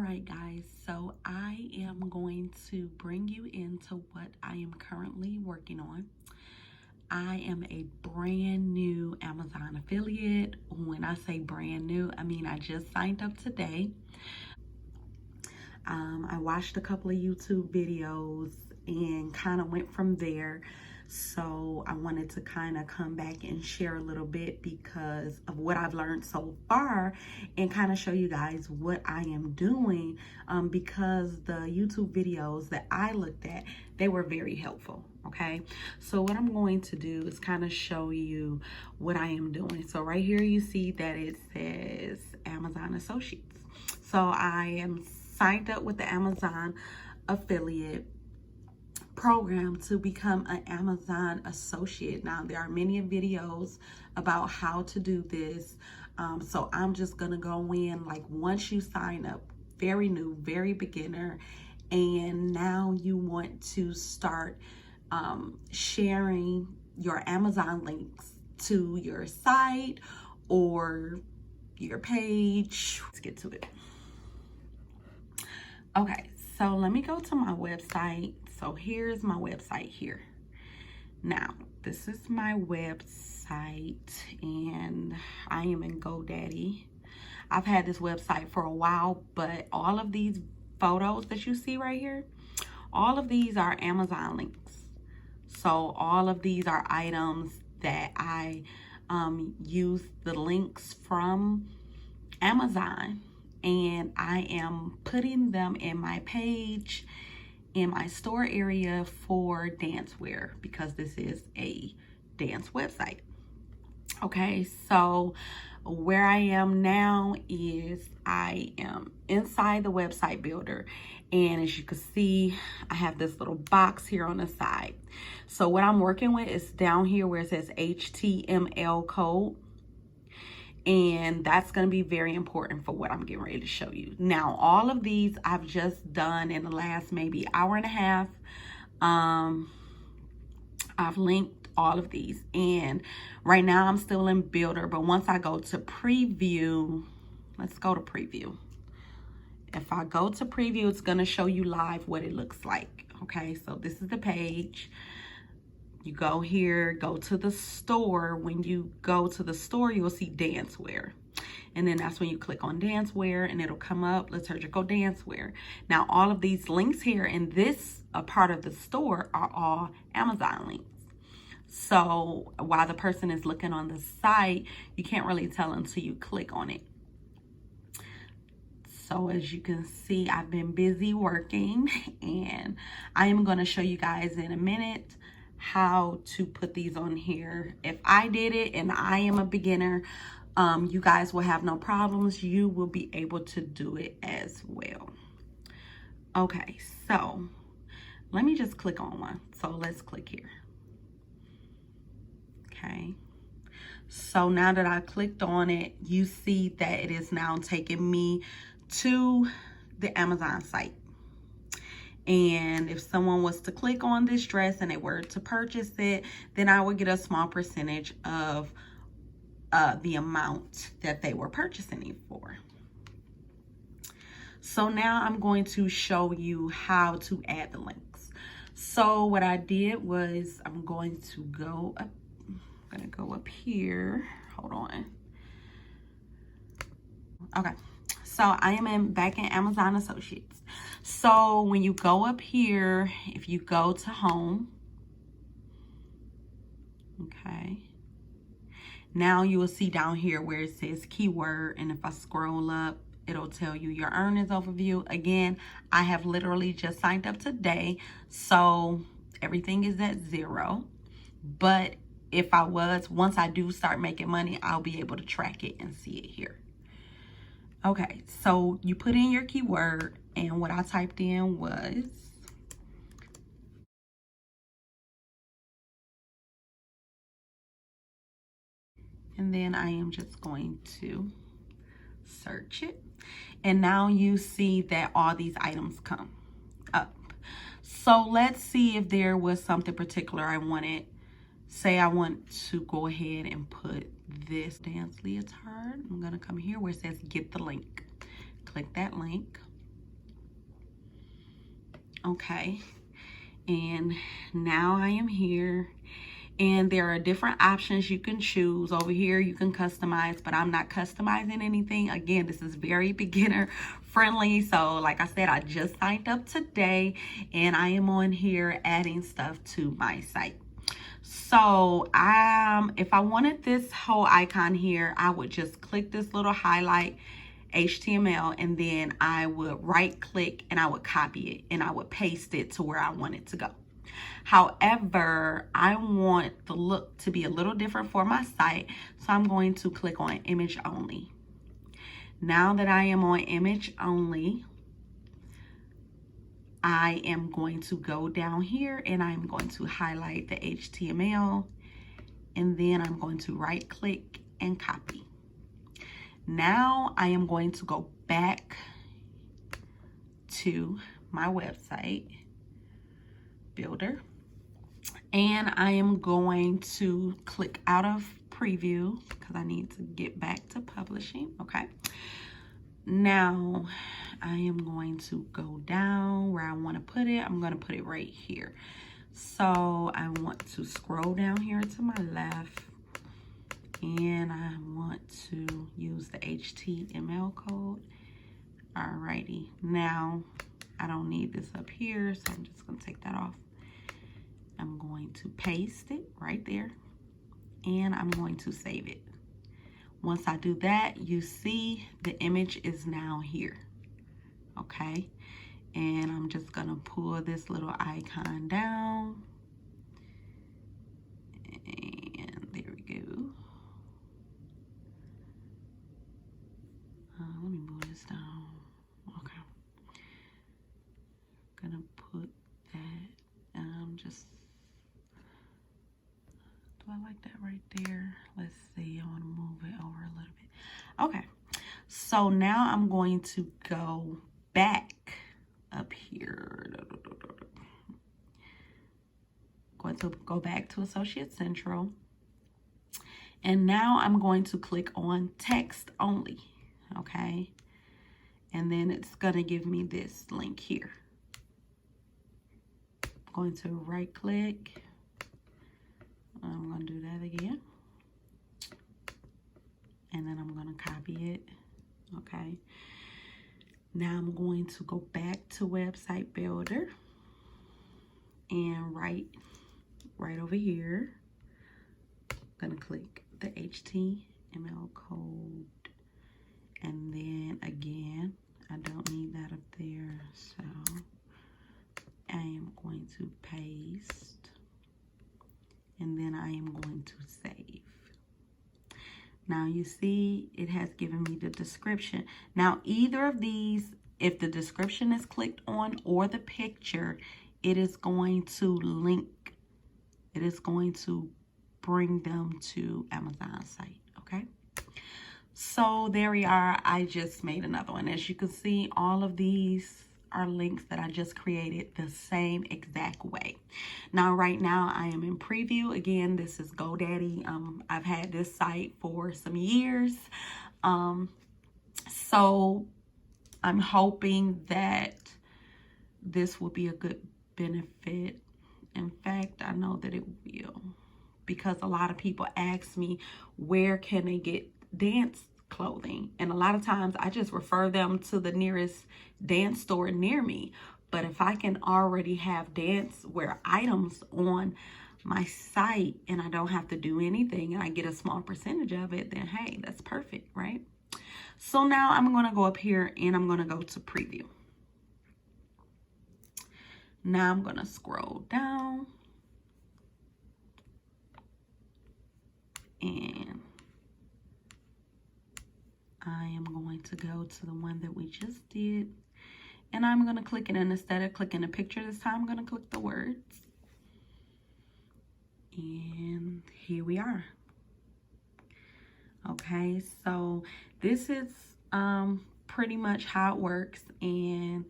right, guys, so I am going to bring you into what I am currently working on. I am a brand new Amazon affiliate. When I say brand new, I mean I just signed up today. I watched a couple of YouTube videos and kind of went from there. So I wanted to kind of come back and share a little bit because of what I've learned so far and kind of show you guys what I am doing, because the YouTube videos that I looked at, they were very helpful. Okay, so what I'm going to do is kind of show you what I am doing. So right here you see that it says Amazon Associates. So I am signed up with the Amazon affiliate program to become an Amazon associate. Now there are many videos about how to do this, so I'm just gonna go in like once you sign up, very new, very beginner, and now you want to start sharing your Amazon links to your site or your page. Let's get to it. Okay, so let me go to my website. So here's my website here. Now, this is my website and I am in GoDaddy. I've had this website for a while, but all of these photos that you see right here, all of these are Amazon links. So all of these are items that I use the links from Amazon, and I am putting them in my page in my store area for dancewear because this is a dance website. Okay, so where I am now is I am inside the website builder, and as you can see, I have this little box here on the side. So what I'm working with is down here where it says HTML code, and that's going to be very important for what I'm getting ready to show you. Now, all of these I've just done in the last maybe hour and a half. I've linked all of these, and right now I'm still in builder, but once I go to preview, let's go to preview. If I go to preview, it's going to show you live what it looks like. Okay, so this is the page. You go here, go to the store. When you go to the store, you'll see dancewear. And then that's when you click on dancewear and it'll come up liturgical dancewear. Now, all of these links here in this part of the store are all Amazon links. So while the person is looking on the site, you can't really tell until you click on it. So as you can see, I've been busy working, and I am going to show you guys in a minute how to put these on here. If I did it and I am a beginner, you guys will have no problems. You will be able to do it as well. Okay, so let me just click on one. So let's click here. Okay, so now that I clicked on it, you see that it is now taking me to the Amazon site. And if someone was to click on this dress and they were to purchase it, then I would get a small percentage of the amount that they were purchasing it for. So now I'm going to show you how to add the links. So what I did was I'm going to go up here. Hold on. Okay. So I am back in Amazon Associates. So when you go up here, if you go to home, okay, now you will see down here where it says keyword, and if I scroll up, it'll tell you your earnings overview. Again, I have literally just signed up today, so everything is at 0. But if once I do start making money, I'll be able to track it and see it here. Okay, so you put in your keyword, and what I typed in was and then I am just going to search it. And now you see that all these items come up. So let's see if there was something particular I wanted. Say I want to go ahead and put this dance leotard. I'm going to come here where it says get the link. Click that link. Okay, and now I am here, and there are different options you can choose. Over here you can customize, but I'm not customizing anything. Again, this is very beginner friendly. So like I said, I just signed up today, and I am on here adding stuff to my site. So if I wanted this whole icon here, I would just click this little highlight HTML, and then I would right click and I would copy it and I would paste it to where I want it to go. However, I want the look to be a little different for my site, so I'm going to click on image only. Now that I am on image only, I am going to go down here and I'm going to highlight the HTML, and then I'm going to right click and copy. Now I am going to go back to my website builder, and I am going to click out of preview because I need to get back to publishing. Okay, now I am going to go down where I want to put it. I'm going to put it right here. So I want to scroll down here to my left, and I want to use the HTML code. Alrighty, now I don't need this up here, so I'm just going to take that off. I'm going to paste it right there, and I'm going to save it. Once I do that, you see the image is now here. Okay, and I'm just going to pull this little icon down, and there we go. Let me move this down. Okay, I'm gonna put that, just, do I like that right there? Let's see, I want to move it over a little bit. Okay, so now I'm going to go back up here. Going to go back to Associate Central, and now I'm going to click on text only. Okay, and then it's gonna give me this link here. I'm going to right click. I'm gonna do that again, and then I'm gonna copy it. Okay, now I'm going to go back to website builder and right over here, I'm gonna click the HTML code. And then again, I don't need that up there, so I am going to paste, and then I am going to save. Now you see it has given me the description. Now either of these, if the description is clicked on or the picture, it is going to link, it is going to bring them to Amazon's site. Okay, so there we are. I just made another one. As you can see, all of these are links that I just created the same exact way. Now right now I am in preview. Again, this is GoDaddy. I've had this site for some years, so I'm hoping that this will be a good benefit. In fact, I know that it will, because a lot of people ask me where can they get dance clothing, and a lot of times I just refer them to the nearest dance store near me. But if I can already have dance wear items on my site and I don't have to do anything and I get a small percentage of it, then hey, that's perfect, right? So now I'm going to go up here and I'm going to go to preview. Now I'm going to scroll down, and I am going to go to the one that we just did, and I'm going to click it, and instead of clicking a picture this time, I'm going to click the words, and here we are. Okay, so this is pretty much how it works. And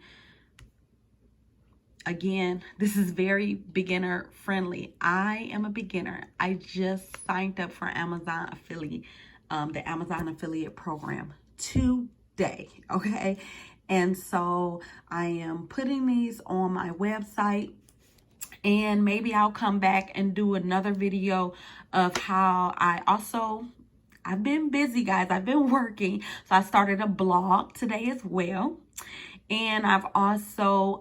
again, this is very beginner friendly. I am a beginner. I just signed up for Amazon affiliate, the Amazon affiliate program today. Okay, And so I am putting these on my website, and maybe I'll come back and do another video of how I've been busy, guys. I've been working. So I started a blog today as well. And I've also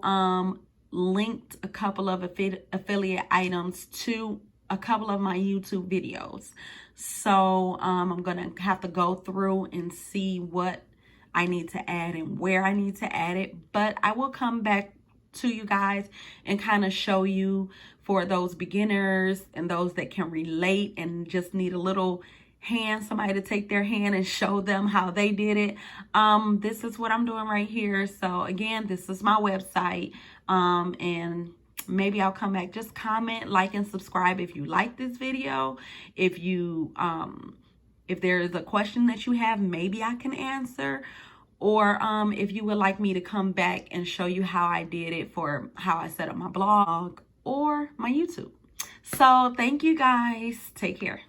linked a couple of affiliate items to a couple of my YouTube videos. So I'm going to have to go through and see what I need to add and where I need to add it. But I will come back to you guys and kind of show you, for those beginners and those that can relate and just need a little hand, somebody to take their hand and show them how they did it. This is what I'm doing right here. So again, this is my website, and maybe I'll come back. Just comment, like, and subscribe if you like this video. If you if there is a question that you have, maybe I can answer. Or if you would like me to come back and show you how I did it, for how I set up my blog or my YouTube. So thank you guys. Take care.